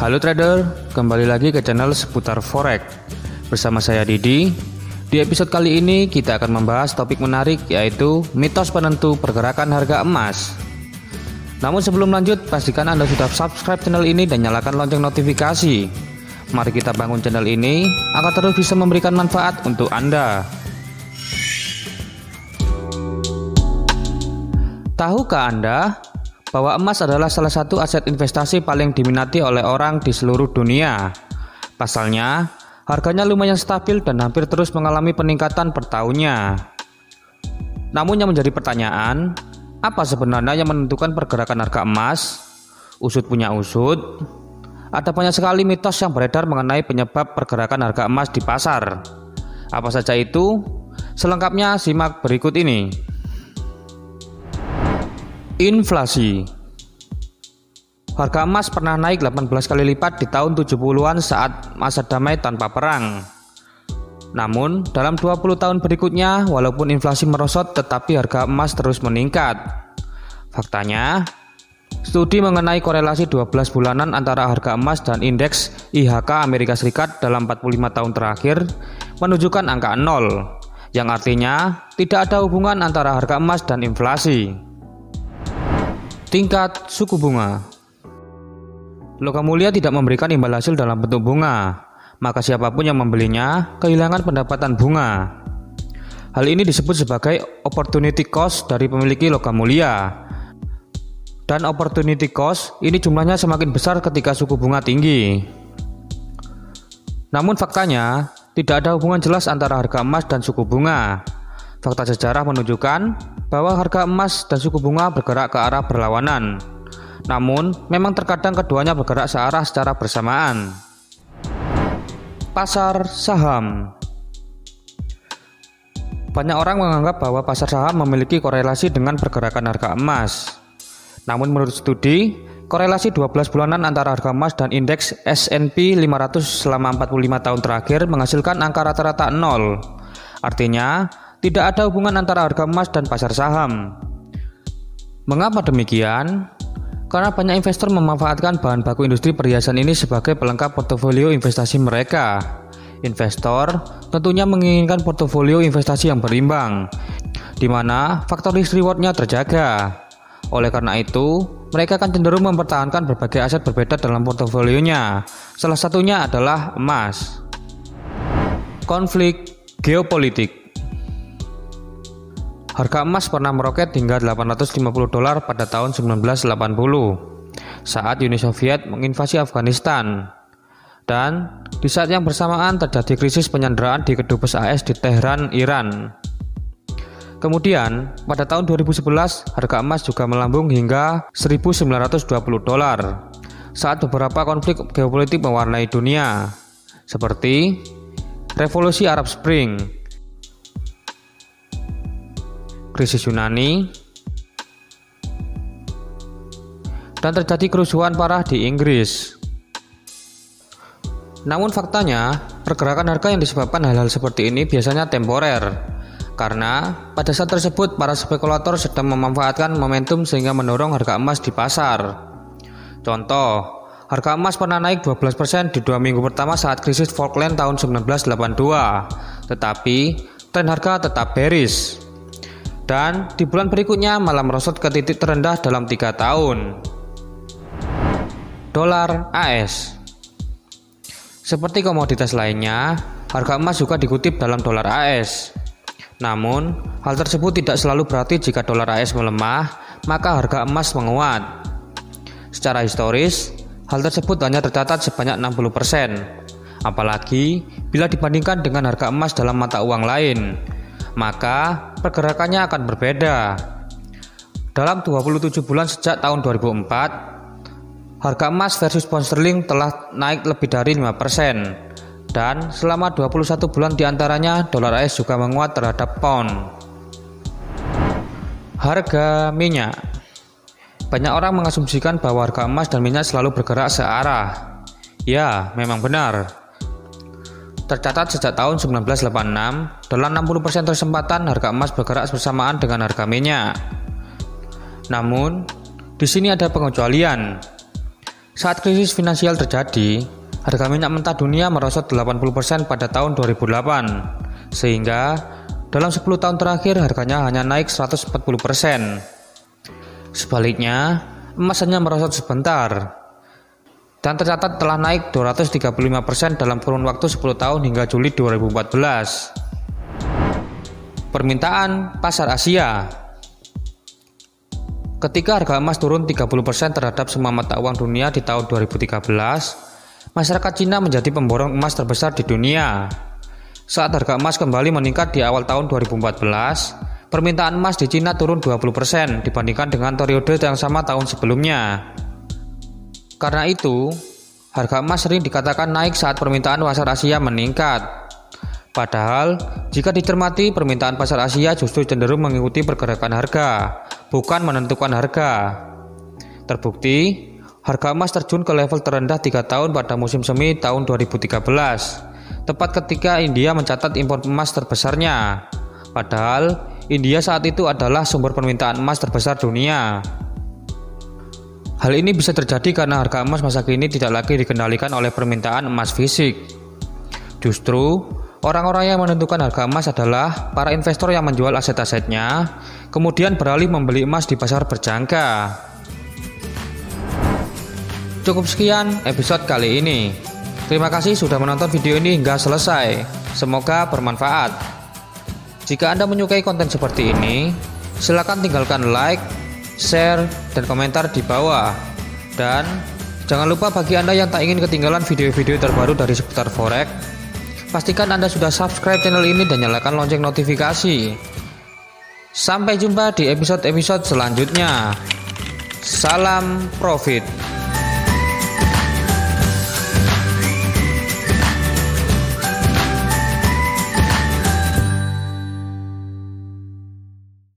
Halo trader, kembali lagi ke channel seputar forex. Bersama saya Didi. Di episode kali ini kita akan membahas topik menarik, yaitu mitos penentu pergerakan harga emas. Namun sebelum lanjut, pastikan Anda sudah subscribe channel ini dan nyalakan lonceng notifikasi. Mari kita bangun channel ini agar terus bisa memberikan manfaat untuk Anda. Tahukah Anda bahwa emas adalah salah satu aset investasi paling diminati oleh orang di seluruh dunia? Pasalnya, harganya lumayan stabil dan hampir terus mengalami peningkatan per tahunnya. Namun yang menjadi pertanyaan, apa sebenarnya yang menentukan pergerakan harga emas? Usut punya usut. Ada banyak sekali mitos yang beredar mengenai penyebab pergerakan harga emas di pasar. Apa saja itu? Selengkapnya simak berikut ini. Inflasi. Harga emas pernah naik 18 kali lipat di tahun 70-an saat masa damai tanpa perang. Namun, dalam 20 tahun berikutnya, walaupun inflasi merosot, tetapi harga emas terus meningkat. Faktanya, studi mengenai korelasi 12 bulanan antara harga emas dan indeks IHK Amerika Serikat dalam 45 tahun terakhir menunjukkan angka 0, yang artinya tidak ada hubungan antara harga emas dan inflasi. Tingkat suku bunga. Logam mulia tidak memberikan imbal hasil dalam bentuk bunga, maka siapapun yang membelinya kehilangan pendapatan bunga. Hal ini disebut sebagai opportunity cost dari pemiliki logam mulia. Dan opportunity cost ini jumlahnya semakin besar ketika suku bunga tinggi. Namun faktanya, tidak ada hubungan jelas antara harga emas dan suku bunga. Fakta sejarah menunjukkan bahwa harga emas dan suku bunga bergerak ke arah berlawanan. Namun, memang terkadang keduanya bergerak searah secara bersamaan. Pasar saham. Banyak orang menganggap bahwa pasar saham memiliki korelasi dengan pergerakan harga emas. Namun menurut studi, korelasi 12 bulanan antara harga emas dan indeks S&P 500 selama 45 tahun terakhir menghasilkan angka rata-rata 0. Artinya, tidak ada hubungan antara harga emas dan pasar saham. Mengapa demikian? Karena banyak investor memanfaatkan bahan baku industri perhiasan ini sebagai pelengkap portofolio investasi mereka. Investor tentunya menginginkan portofolio investasi yang berimbang, di mana faktor risk reward-nya terjaga. Oleh karena itu, mereka akan cenderung mempertahankan berbagai aset berbeda dalam portofolionya. Salah satunya adalah emas. Konflik geopolitik. Harga emas pernah meroket hingga $850 pada tahun 1980 saat Uni Soviet menginvasi Afghanistan. Dan di saat yang bersamaan terjadi krisis penyanderaan di kedubes AS di Teheran, Iran. Kemudian, pada tahun 2011, harga emas juga melambung hingga $1.920 saat beberapa konflik geopolitik mewarnai dunia, seperti Revolusi Arab Spring, krisis Yunani, dan terjadi kerusuhan parah di Inggris. Namun faktanya, pergerakan harga yang disebabkan hal-hal seperti ini biasanya temporer, karena pada saat tersebut para spekulator sedang memanfaatkan momentum sehingga mendorong harga emas di pasar. Contoh, harga emas pernah naik 12% di 2 minggu pertama saat krisis Falkland tahun 1982, tetapi tren harga tetap bearish. Dan di bulan berikutnya malah merosot ke titik terendah dalam 3 tahun. Dolar AS. Seperti komoditas lainnya, harga emas juga dikutip dalam dolar AS. Namun, hal tersebut tidak selalu berarti jika dolar AS melemah, maka harga emas menguat. Secara historis, hal tersebut hanya tercatat sebanyak 60%. Apalagi bila dibandingkan dengan harga emas dalam mata uang lain, maka pergerakannya akan berbeda. Dalam 27 bulan sejak tahun 2004, harga emas versus pound sterling telah naik lebih dari 5%, dan selama 21 bulan diantaranya dolar AS juga menguat terhadap pound. Harga minyak. Banyak orang mengasumsikan bahwa harga emas dan minyak selalu bergerak searah. Ya, memang benar. Tercatat sejak tahun 1986, dalam 60% kesempatan harga emas bergerak bersamaan dengan harga minyak. Namun, di sini ada pengecualian. Saat krisis finansial terjadi, harga minyak mentah dunia merosot 80% pada tahun 2008, sehingga dalam 10 tahun terakhir harganya hanya naik 140%. Sebaliknya, emas hanya merosot sebentar, dan tercatat telah naik 235% dalam kurun waktu 10 tahun hingga Juli 2014. Permintaan pasar Asia. Ketika harga emas turun 30% terhadap semua mata uang dunia di tahun 2013, masyarakat Cina menjadi pemborong emas terbesar di dunia. Saat harga emas kembali meningkat di awal tahun 2014, permintaan emas di Cina turun 20% dibandingkan dengan periode yang sama tahun sebelumnya. Karena itu, harga emas sering dikatakan naik saat permintaan pasar Asia meningkat. Padahal, jika dicermati, permintaan pasar Asia justru cenderung mengikuti pergerakan harga, bukan menentukan harga. Terbukti, harga emas terjun ke level terendah 3 tahun pada musim semi tahun 2013, tepat ketika India mencatat impor emas terbesarnya. Padahal, India saat itu adalah sumber permintaan emas terbesar dunia. Hal ini bisa terjadi karena harga emas masa kini tidak lagi dikendalikan oleh permintaan emas fisik. Justru, orang-orang yang menentukan harga emas adalah para investor yang menjual aset-asetnya, kemudian beralih membeli emas di pasar berjangka. Cukup sekian episode kali ini. Terima kasih sudah menonton video ini hingga selesai. Semoga bermanfaat. Jika Anda menyukai konten seperti ini, silakan tinggalkan like, share, dan komentar di bawah. Dan jangan lupa bagi Anda yang tak ingin ketinggalan video-video terbaru dari seputar forex, pastikan Anda sudah subscribe channel ini dan nyalakan lonceng notifikasi. Sampai jumpa di episode-episode selanjutnya. Salam profit.